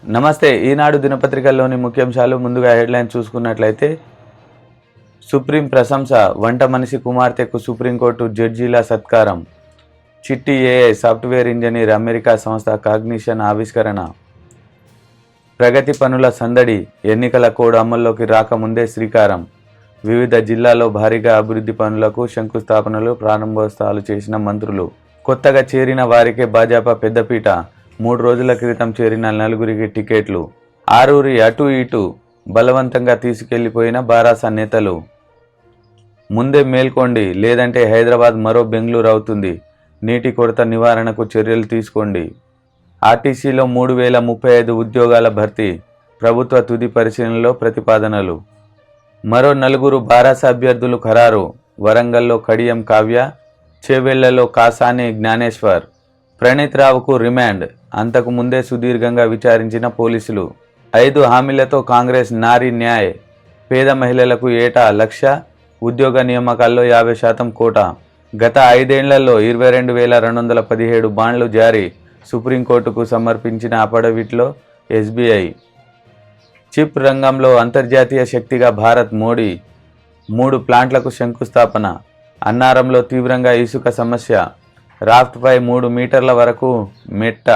నమస్తే. ఈనాడు దినపత్రికల్లోని ముఖ్యాంశాలు ముందుగా హెడ్లైన్ చూసుకున్నట్లయితే సుప్రీం ప్రశంస, వంట మనిషి కుమార్తెకు సుప్రీంకోర్టు జడ్జీల సత్కారం, చిట్టి ఏఐ సాఫ్ట్వేర్ ఇంజనీర్ అమెరికా సంస్థ కాగ్నిషన్ ఆవిష్కరణ, ప్రగతి పనుల సందడి, ఎన్నికల కోడ్ అమల్లోకి రాకముందే శ్రీకారం, వివిధ జిల్లాల్లో భారీగా అభివృద్ధి పనులకు శంకుస్థాపనలు, ప్రారంభోత్సవాలు చేసిన మంత్రులు, కొత్తగా చేరిన వారికే భాజపా పెద్దపీట, 3 రోజుల క్రితం చేరిన 4గురికి టికెట్లు, ఆరూరి అటు ఇటు బలవంతంగా తీసుకెళ్లిపోయిన బారాస నేతలు, ముందే మేల్కోండి లేదంటే హైదరాబాద్ మరో బెంగళూరు అవుతుంది, నీటి కొరత నివారణకు చర్యలు తీసుకోండి, ఆర్టీసీలో 3035 ఉద్యోగాల భర్తీ, ప్రభుత్వ తుది పరిశీలనలో ప్రతిపాదనలు, మరో 4 బారాస అభ్యర్థులు ఖరారు, వరంగల్లో కడియం కావ్య, చేవెళ్లలో కాసాని జ్ఞానేశ్వర్, ప్రణీత్ రావుకు రిమాండ్, అంతకు ముందే సుదీర్ఘంగా విచారించిన పోలీసులు, 5 హామీలతో కాంగ్రెస్ నారీ న్యాయ్, పేద మహిళలకు ఏటా 1,00,000 ఉద్యోగ నియామకాల్లో 50% కోటా, గత 5 ఏళ్లలో 22,217 బాండ్లు జారీ, సుప్రీంకోర్టుకు సమర్పించిన అఫిడవిట్లో ఎస్బీఐ, చిప్ రంగంలో అంతర్జాతీయ శక్తిగా భారత్, మోడీ 3 ప్లాంట్లకు శంకుస్థాపన, అన్నారంలో తీవ్రంగా ఇసుక సమస్య, రాఫ్ట్పై 3 మీటర్ల వరకు మెట్ట.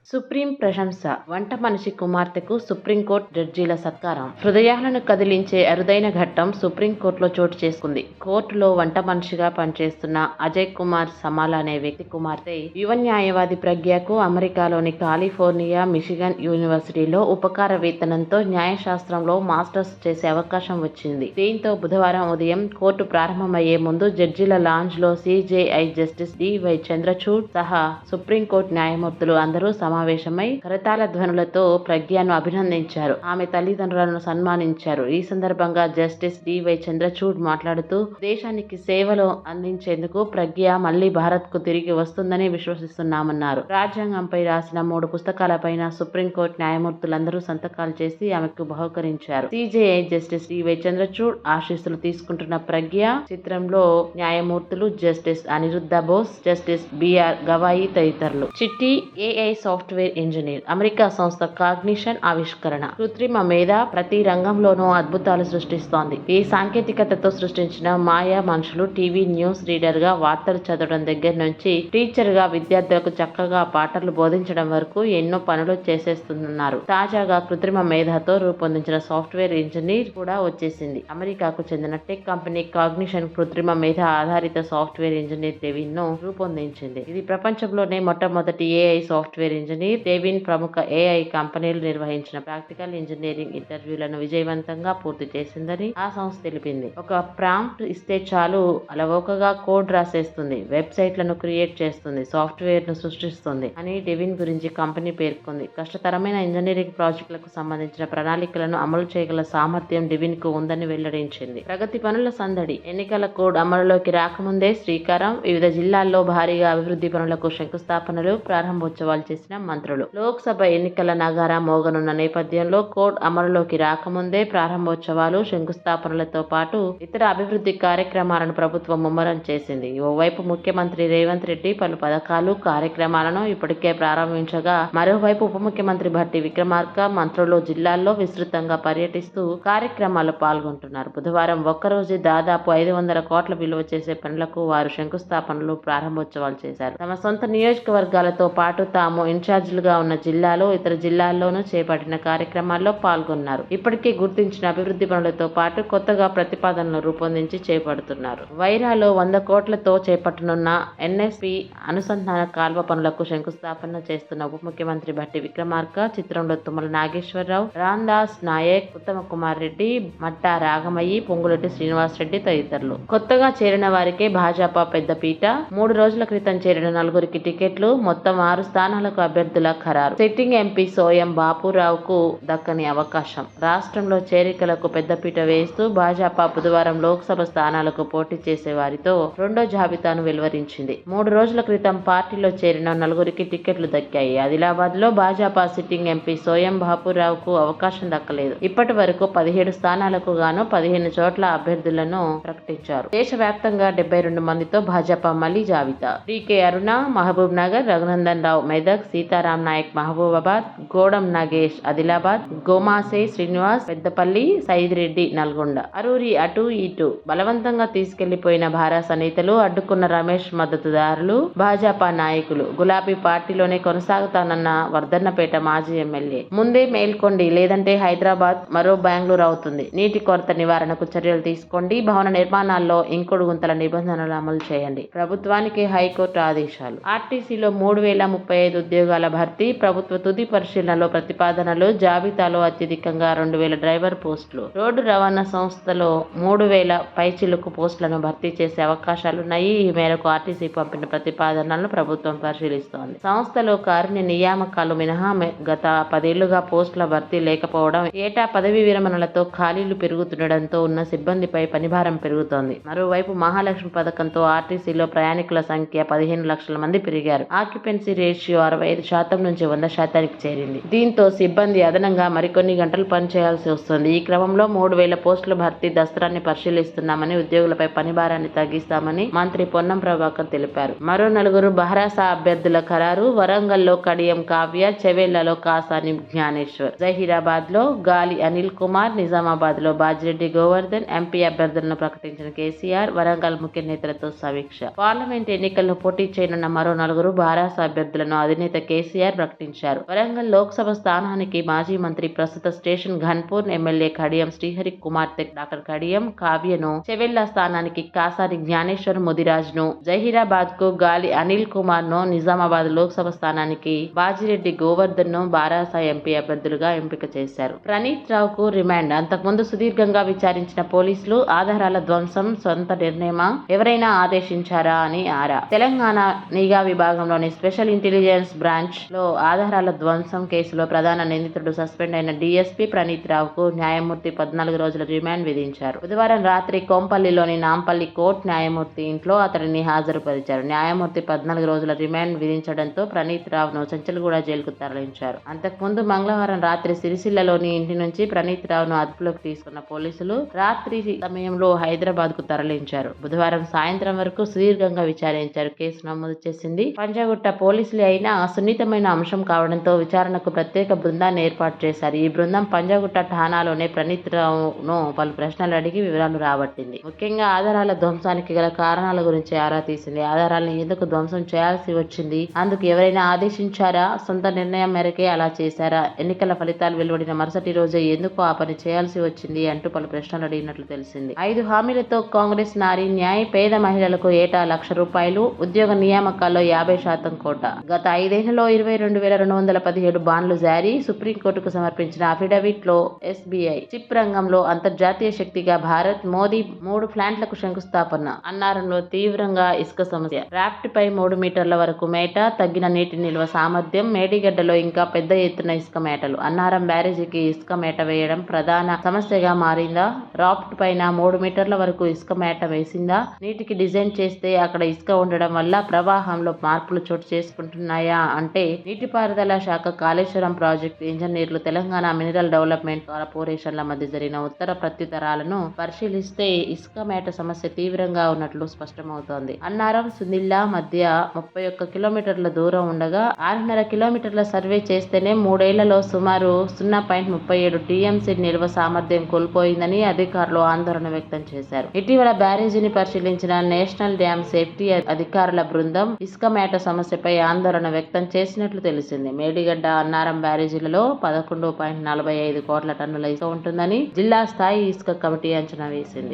సుప్రీం ప్రశంస, వంట మనిషి కుమార్తెకు సుప్రీంకోర్టు జడ్జీల సత్కారం. హృదయాలను కదిలించే అరుదైన ఘట్టం సుప్రీంకోర్టులో చోటు చేసుకుంది. కోర్టులో వంట మనిషిగా పనిచేస్తున్న అజయ్ కుమార్ సమాల్ అనే వ్యక్తి కుమార్తె యువ న్యాయవాది ప్రజ్ఞకు అమెరికాలోని కాలిఫోర్నియా మిషిగన్ యూనివర్సిటీలో ఉపకార వేతనంతో న్యాయశాస్త్రంలో మాస్టర్స్ చేసే అవకాశం వచ్చింది. దీంతో బుధవారం ఉదయం కోర్టు ప్రారంభమయ్యే ముందు జడ్జీల లాంజ్ లో సిజేఐ జస్టిస్ డివై చంద్రచూడ్ సహా సుప్రీంకోర్టు న్యాయమూర్తులు అందరూ సమావేశమై కరతాళ ధ్వనులతో ప్రజ్ఞను అభినందించారు. ఆమె తల్లిదండ్రులను సన్మానించారు. ఈ సందర్భంగా జస్టిస్ డివై చంద్రచూడ్ మాట్లాడుతూ, దేశానికి సేవలు అందించేందుకు ప్రజ్ఞ మళ్లీ భారత్ కు తిరిగి వస్తుందని విశ్వసిస్తున్నామన్నారు. రాజ్యాంగంపై రాసిన 3 పుస్తకాలపైన సుప్రీంకోర్టు న్యాయమూర్తులందరూ సంతకాలు చేసి ఆమెకు బహుకరించారు. సిజేఐ జస్టిస్ డివై చంద్రచూడ్ ఆశీస్సులు తీసుకుంటున్న ప్రజ్ఞ చిత్రంలో న్యాయమూర్తులు justice Aniruddha Bose, justice BR Gavai తదితరులు. చిట్టి ఏఐ సాఫ్ట్వేర్ ఇంజనీర్, అమెరికా సంస్థ కాగ్నిషన్ ఆవిష్కరణ. కృత్రిమ మేధ ప్రతి రంగంలోనూ అద్భుతాలు సృష్టిస్తోంది. ఈ సాంకేతికతతో సృష్టించిన మాయా మనుషులు టీవీ న్యూస్ రీడర్ గా వార్తలు చదవడం దగ్గర నుంచి టీచర్ గా విద్యార్థులకు చక్కగా పాఠాలు బోధించడం వరకు ఎన్నో పనులు చేసేస్తున్నారు. తాజాగా కృత్రిమ మేధతో రూపొందించిన సాఫ్ట్వేర్ ఇంజనీర్ కూడా వచ్చేసింది. అమెరికాకు చెందిన టెక్ కంపెనీ కాగ్నిషన్ కృత్రిమ మేధ ఆధారిత సాఫ్ట్వేర్ ఇంజనీర్ డెవిన్ ను రూపొందించింది. ఇది ప్రపంచంలోనే మొట్టమొదటి ఏఐ సాఫ్ట్వేర్ ఇంజనీర్. డెవిన్ ప్రముఖ ఏఐ కంపెనీలు నిర్వహించిన ప్రాక్టికల్ ఇంజనీరింగ్ ఇంటర్వ్యూలను విజయవంతంగా పూర్తి చేసిందని ఆ సంస్థ తెలిపింది. ఒక ప్రాంప్ట్ ఇస్తే చాలు అలవోకగా కోడ్ రాసేస్తుంది, వెబ్సైట్లను క్రియేట్ చేస్తుంది, సాఫ్ట్వేర్ ను సృష్టిస్తుంది అని డెవిన్ గురించి కంపెనీ పేర్కొంది. కష్టతరమైన ఇంజనీరింగ్ ప్రాజెక్టులకు సంబంధించిన ప్రణాళికలను అమలు చేయగల సామర్థ్యం డెవిన్ కు ఉందని వెల్లడించింది. ప్రగతి పనుల సందడి, ఎన్నికల కోడ్ అమలులోకి రాకముందే శ్రీకారం, వివిధ జిల్లాల్లో భారీగా అభివృద్ధి పనులకు శంకుస్థాపనలు, ప్రారంభోత్సవాలు చేసిన మంత్రులు. లోక్సభ ఎన్నికల నగారా మోగనున్న నేపథ్యంలో కోడ్ అమలులోకి రాకముందే ప్రారంభోత్సవాలు, శంకుస్థాపనలతో పాటు ఇతర అభివృద్ధి కార్యక్రమాలను ప్రభుత్వం ముమ్మరం చేసింది. ఓవైపు ముఖ్యమంత్రి రేవంత్ రెడ్డి పలు పథకాలు, కార్యక్రమాలను ఇప్పటికే ప్రారంభించగా, మరోవైపు ఉప ముఖ్యమంత్రి భట్టి విక్రమార్క మంత్రులు జిల్లాల్లో విస్తృతంగా పర్యటిస్తూ కార్యక్రమాల్లో పాల్గొంటున్నారు. బుధవారం ఒక్కరోజు దాదాపు 500 కోట్ల విలువ చేసే పనులకు వారు శంకుస్థాపనలు, ప్రారంభోత్సవాలు చేశారు. తమ సొంత నియోజకవర్గాలతో పాటు తాము ఇన్ఛార్జీలుగా ఉన్న జిల్లాలో, ఇతర జిల్లాల్లోనూ చేపట్టిన కార్యక్రమాల్లో పాల్గొన్నారు. ఇప్పటికే గుర్తించిన అభివృద్ధి పనులతో పాటు కొత్తగా ప్రతిపాదనలు రూపొందించి చేపడుతున్నారు. వైరాలో 100 కోట్లతో చేపట్టనున్న ఎన్ఎస్పి అనుసంధాన కాల్వ పనులకు శంకుస్థాపన చేస్తున్న ఉప ముఖ్యమంత్రి భట్టి విక్రమార్క, చిత్రంలో తుమ్మల నాగేశ్వరరావు, రాందాస్ నాయక్, ఉత్తమ కుమార్ రెడ్డి, మట్టా రాగమయ్యి, పొంగులెట్టి శ్రీనివాస్ రెడ్డి తదితరులు. కొత్తగా చేరిన వారికే భాజపా పెద్దపీట. 3 రోజుల క్రితం చేరిన 4గురికి టికెట్లు. మొత్తం 6 స్థానాలకు అభ్యర్థుల ఖరారు. సిట్టింగ్ ఎంపీ సోయం బాపురావుకు దక్కని అవకాశం. రాష్ట్రంలో చేరికలకు పెద్దపీట వేస్తూ భాజపా బుధవారం లోక్సభ స్థానాలకు పోటీ చేసే వారితో రెండో జాబితాను వెలువరించింది. 3 రోజుల క్రితం పార్టీలో చేరిన 4గురికి టికెట్లు దక్కాయి. ఆదిలాబాద్ లో భాజపా సిట్టింగ్ ఎంపీ సోయం బాపురావుకు అవకాశం దక్కలేదు. ఇప్పటి వరకు 17 స్థానాలకు గాను 15 చోట్ల అభ్యర్థులను ప్రకటించారు. దేశవ్యాప్తంగా 72 మందితో భాజపా మళ్లీ జాబితా. డీకే అరుణ, మహబూబ్ నగర్, రఘునందన్ రావు మెదక్, సీతా సీతారాం నాయక్ మహబూబాబాద్, గోడం నాగేష్ ఆదిలాబాద్, గోమాసే శ్రీనివాస్ పెద్దపల్లి, సైదిరెడ్డి నల్గొండ. అరూరి అటు ఇటు బలవంతంగా తీసుకెళ్లిపోయిన భారాస నేతలు, అడ్డుకున్న రమేష్ మద్దతుదారులు, భాజపా నాయకులు. గులాబీ పార్టీలోనే కొనసాగుతానన్న వర్ధన్నపేట మాజీ ఎమ్మెల్యే. ముందే మేల్కొండి, లేదంటే హైదరాబాద్ మరో బెంగళూరు అవుతుంది. నీటి కొరత నివారణకు చర్యలు తీసుకోండి. భవన నిర్మాణాల్లో ఇంకుడు గుంతల నిబంధనలు అమలు చేయండి. ప్రభుత్వానికి హైకోర్టు ఆదేశాలు. ఆర్టీసీలో 3035 ఉద్యోగాల భర్తీ. ప్రభుత్వ తుది పరిశీలనలో ప్రతిపాదనలు. జాబితాలో అత్యధికంగా 2000 డ్రైవర్ పోస్టులు. రోడ్డు రవాణా సంస్థలో 3000 పైచిలుకు పోస్టులను భర్తీ చేసే అవకాశాలున్నాయి. ఈ మేరకు ఆర్టీసీ పంపిన ప్రతిపాదనలను ప్రభుత్వం పరిశీలిస్తోంది. సంస్థలో కారుణ్య నియామకాలు మినహా గత 10 ఏళ్లుగా పోస్టుల భర్తీ లేకపోవడం, ఏటా పదవీ విరమణలతో ఖాళీలు పెరుగుతుండటంతో ఉన్న సిబ్బందిపై పనిభారం పెరుగుతోంది. మరోవైపు మహాలక్ష్మి పథకంతో ఆర్టీసీలో ప్రయాణికుల సంఖ్య 15 లక్షల మంది పెరిగారు. ఆక్యుపెన్సీ రేషియో 65% నుంచి 100%కి చేరింది. దీంతో సిబ్బంది అదనంగా మరికొన్ని గంటలు పనిచేయాల్సి వస్తుంది. ఈ క్రమంలో 3000 పోస్టుల భర్తీ దస్త్రాన్ని పరిశీలిస్తున్నామని, ఉద్యోగులపై పనిభారాన్ని తగ్గిస్తామని మంత్రి పొన్నం ప్రభాకర్ తెలిపారు. మరో 4 భరాస అభ్యర్థుల ఖరారు. వరంగల్లో కడియం కావ్య, చెవెళ్లలో కాసాని జ్ఞానేశ్వర్, జహీరాబాద్ లో గాలి అనిల్ కుమార్, నిజామాబాద్ లో బాజిరెడ్డి గోవర్ధన్. ఎంపీ అభ్యర్థులను ప్రకటించిన కేసీఆర్. వరంగల్ ముఖ్య నేతలతో సమీక్ష. పార్లమెంట్ ఎన్నికల్లో పోటీ చేయనున్న మరో 4 భారాస అభ్యర్థులను అధినేత కేసీఆర్ ప్రకటించారు. వరంగల్ లోక్సభ స్థానానికి మాజీ మంత్రి, ప్రస్తుత స్టేషన్ ఘన్పూర్ ఎమ్మెల్యే కడియం శ్రీహరి కుమార్తె డాక్టర్ కడియం కావ్యను, చెవెళ్ల స్థానానికి కాసాని జ్ఞానేశ్వర్ ముదిరాజ్ ను, జహీరాబాద్ కు గాలి అనిల్ కుమార్ ను, నిజామాబాద్ లోక్సభ స్థానానికి బాజిరెడ్డి గోవర్ధన్ ను భారాస ఎంపీ అభ్యర్థులుగా ఎంపిక చేశారు. ప్రణీత్ రావుకు రిమాండ్. అంతకుముందు సుదీర్ఘంగా విచారించిన పోలీసులు ఆధారాల ధ్వంసం సొంత నిర్ణయమా, ఎవరైనా ఆదేశించారా అని ఆరా. తెలంగాణ నిఘా విభాగంలోని స్పెషల్ ఇంటెలిజెన్స్ బ్రాంచ్ లో ఆధారాల ధ్వంసం కేసులో ప్రధాన నిందితుడు సస్పెండ్ అయిన డీఎస్పీ ప్రణీత్ రావుకు న్యాయమూర్తి 14 రోజుల రిమాండ్ విధించారు. బుధవారం రాత్రి కోంపల్లిలోని నాంపల్లి కోర్టు న్యాయమూర్తి ఇంట్లో అతడిని హాజరుపరిచారు. న్యాయమూర్తి 14 రోజుల రిమాండ్ విధించడంతో ప్రణీత్ రావును చెంచల్గూడ జైలుకు తరలించారు. అంతకుముందు మంగళవారం రాత్రి సిరిసిల్లలోని ఇంటి నుంచి ప్రణీత్ రావును అదుపులోకి తీసుకున్న పోలీసులు రాత్రి సమయంలో హైదరాబాద్ కు తరలించారు. బుధవారం సాయంత్రం వరకు సుదీర్ఘంగా విచారించారు. కేసు నమోదు చేసింది పంజాగుట్ట పోలీసులే అయినా సున్నితమైన అంశం కావడంతో విచారణకు ప్రత్యేక బృందాన్ని ఏర్పాటు చేశారు. ఈ బృందం పంజాగుట్ట ఠాణాలోనే ప్రణీత్ రావును పలు ప్రశ్నలు అడిగి వివరాలు రాబట్టింది. ముఖ్యంగా ఆధారాల ధ్వంసానికి గల కారణాల గురించి ఆరా తీసింది. ఆధారాలను ఎందుకు ధ్వంసం చేయాల్సి వచ్చింది, అందుకు ఎవరైనా ఆదేశించారా, సొంత నిర్ణయం మేరకే అలా చేశారా, ఎన్నికల ఫలితాలు వెలువడిన మరుసటి రోజే ఎందుకు ఆ పని చేయాల్సి వచ్చింది అంటూ పలు ప్రశ్నలు అడిగినట్లు తెలిసింది. 5 హామీలతో కాంగ్రెస్ నారీ న్యాయ్. పేద మహిళలకు ఏటా ₹1,00,000. ఉద్యోగ నియామకాల్లో 50% కోట. గత 5 ఏళ్లలో 22,217 బాండ్లు జారీ. సుప్రీంకోర్టుకు సమర్పించిన అఫిడవిట్ లో ఎస్బీఐ చిప్ రంగంలో అంతర్జాతీయ శక్తిగా భారత్. మోదీ 3 ప్లాంట్లకు శంకుస్థాపన. అన్నారంలో తీవ్రంగా ఇసుక సమస్య. రాఫ్ట్ పై 3 మీటర్ల వరకు మేట. తగ్గిన నీటి నిల్వ సామర్థ్యం. మేడిగడ్డలో ఇంకా పెద్ద ఎత్తున ఇసుక మేటలు. అన్నారం బ్యారేజీకి ఇసుక మేట వేయడం ప్రధాన సమస్యగా మారిందా? రాఫ్ట్ పైన 3 మీటర్ల వరకు ఇసుక మేట వేసిందా? నీటికి డిజైన్ చేస్తే అక్కడ ఇసుక ఉండడం వల్ల ప్రవాహంలో మార్పులు చోటు చేసుకుంటున్నాయా అంటే, నీటిపారుదల శాఖ కాళేశ్వరం ప్రాజెక్టు ఇంజనీర్లు తెలంగాణ మినరల్ డెవలప్మెంట్ కార్పొరేషన్ల మధ్య జరిగిన ఉత్తర ప్రత్యుత్తరాలను పరిశీలిస్తే ఇసుక మేట సమస్య తీవ్రంగా ఉన్నట్లు స్పష్టమవుతోంది. అన్నారం సుందిళ్ల మధ్య 31 కిలోమీటర్ల దూరం ఉండగా 6.5 కిలోమీటర్ల సర్వే చేస్తేనే 3 ఏళ్లలో సుమారు 0.37 టీఎంసీ నిల్వ సామర్థ్యం కోల్పోయిందని అధికారులు ఆందోళన వ్యక్తం చేశారు. ఇటీవల బ్యారేజీని పరిశీలించిన నేషనల్ డ్యామ్ సేఫ్టీ అధికారుల బృందం ఇసుక మేట సమస్యపై ఆందోళన వ్యక్తం చేసినట్లు తెలిసింది. మేడిగడ్డ, అన్నారం బ్యారేజీలలో 11.45 కోట్ల టన్నుల ఇసుక ఉంటుందని జిల్లా స్థాయి ఇసుక కమిటీ అంచనా వేసింది.